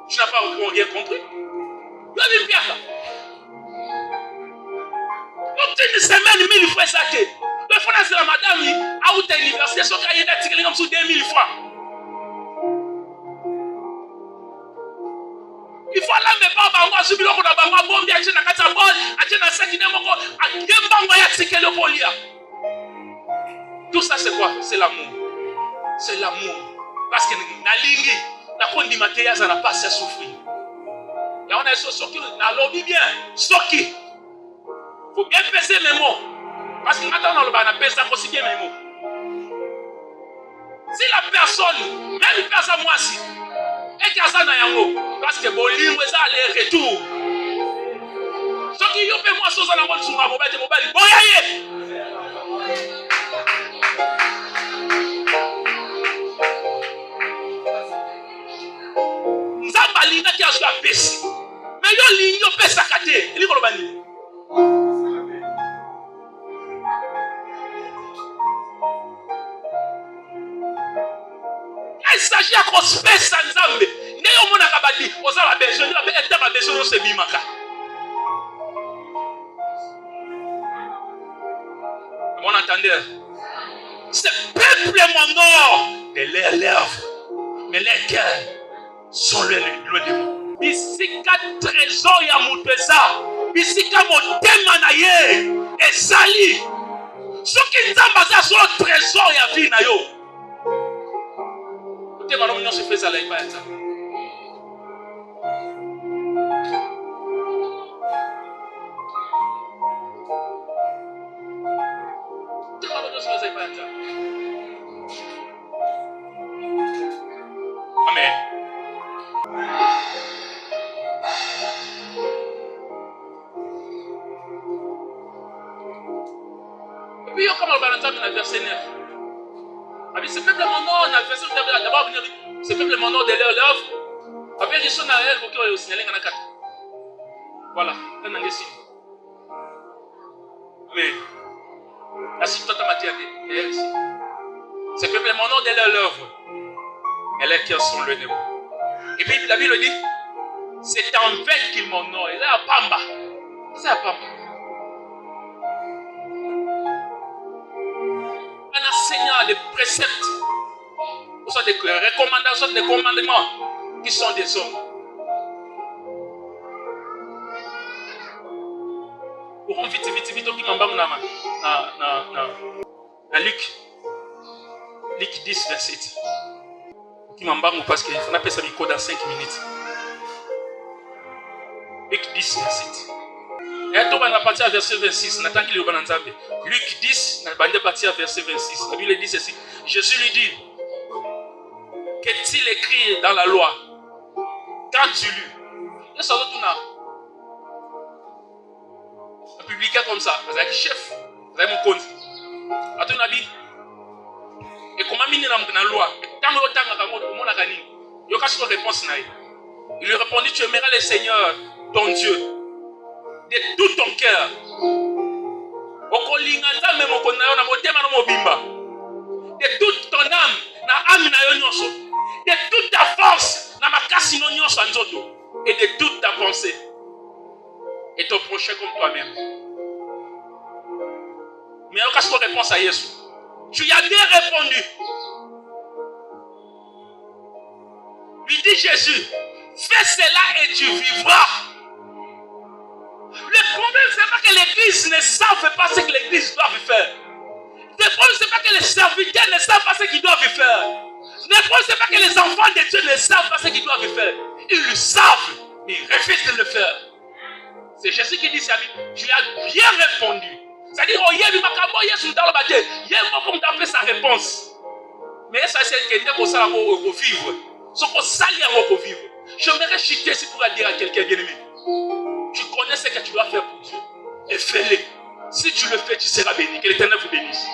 Tu n'as pas rien compris. Yo ebi piaka. Une semaine, 1000 fois ça. Le frère de la madame, à où t'es université, son cahier d'article comme sous 2000 fois. Il faut là, mais pas, moi, je suis là, on a pas bon, bien, j'ai un catabol, j'ai un sac, j'ai un mot, à qui est pas, moi, c'est quel est polia. Tout ça, c'est quoi? C'est l'amour. C'est l'amour. Parce que la ligne, la condimatéa, ça n'a pas assez souffrir. Là, on a ce qui n'a lobby bien, ce qui. Il faut bien peser mes mots. Parce que maintenant, on a pesé aussi bien mes mots. Si la personne, même une personne moi aussi, et qu'il y a ça dans yango, parce que bolingo ça les retour. Ce qui y a fait moi chose dans mon sur ma mobile, boyaye. Nzambalina qui a joué à Pessi. Mais yo ligno pesa kate, il est kolobani. Il s'agit de construire sans Nzambe. Néo mona kabadi, oza la besoin, la besoin de se bimaka. Mon entendeur, ce peuple mon de leurs lèvres, mais leurs cœurs sont loin de moi. Bisika trésor ya mutesa, bisika motema na ye, ezali. Soki Nzamba za so trésor ya vie na yo. Écoutez, maintenant, on se fait ça là, il va être ça. Écoutez, maintenant, on se fait ça, il va être ça. Amen. Et puis, comment on va l'entendre dans le verset 9? Ce peuple mon nom, on a fait ça d'abord venir. Ce peuple mon nom de leur lèvres. Après, ils sont à elle pour qu'ils signalent dans la carte. Voilà, on a des signes. Mais, la suite de ta matière est ici. Ce peuple mon nom de leur lèvres. Et leurs cœurs sont loin de moi. Et puis, la Bible dit c'est en vain qu'ils m'honorent. Et là, à Pamba. C'est à Pamba. En enseignant des préceptes, ou soit des recommandations, des commandements qui sont des hommes. courons vite, qui m'embarque dans Luc 10, verset 7. Qui m'embarque parce qu'il faut appeler ça micro dans 5 minutes. Luc 10, verset 7. Et toi, on va partir à verset 26. On attend qu'il y ait un Zambé. Luc 10, on va partir à verset 26. La Bible dit ceci. Jésus lui dit, qu'est-il écrit dans la loi? Quand tu lus, il y a ça tout là. Un publicain comme ça, vous avez chef, vous avez mon compte. À ton avis, et comment miner dans la loi? Tant que tu as une réponse, il lui répondit, tu aimeras le Seigneur, ton Dieu, de tout ton cœur. De toute ton âme, de toute ta force, et de toute ta pensée. Et ton prochain comme toi-même. Mais alors, qu'est-ce qu'on réponse à Jésus? Tu y as bien répondu. Lui dit Jésus, fais cela et tu vivras. Le problème, ce n'est pas que l'église ne savent pas ce que l'église doit faire. Le problème, ce n'est pas que les serviteurs ne savent pas ce qu'ils doivent faire. Le problème, ce n'est pas que les enfants de Dieu ne savent pas ce qu'ils doivent faire. Ils le savent, mais ils refusent de le faire. C'est Jésus qui dit ça, tu as bien répondu. C'est-à-dire, oh, il y a fait sa réponse. Mais ça, c'est quelqu'un qui va vivre. Ce qu'on s'allie à vivre. J'aimerais chuter ici pour dire à quelqu'un bien aimé. Tu connais ce que tu dois faire pour Dieu. Et fais-le. Si tu le fais, tu seras béni. Que l'Éternel vous bénisse.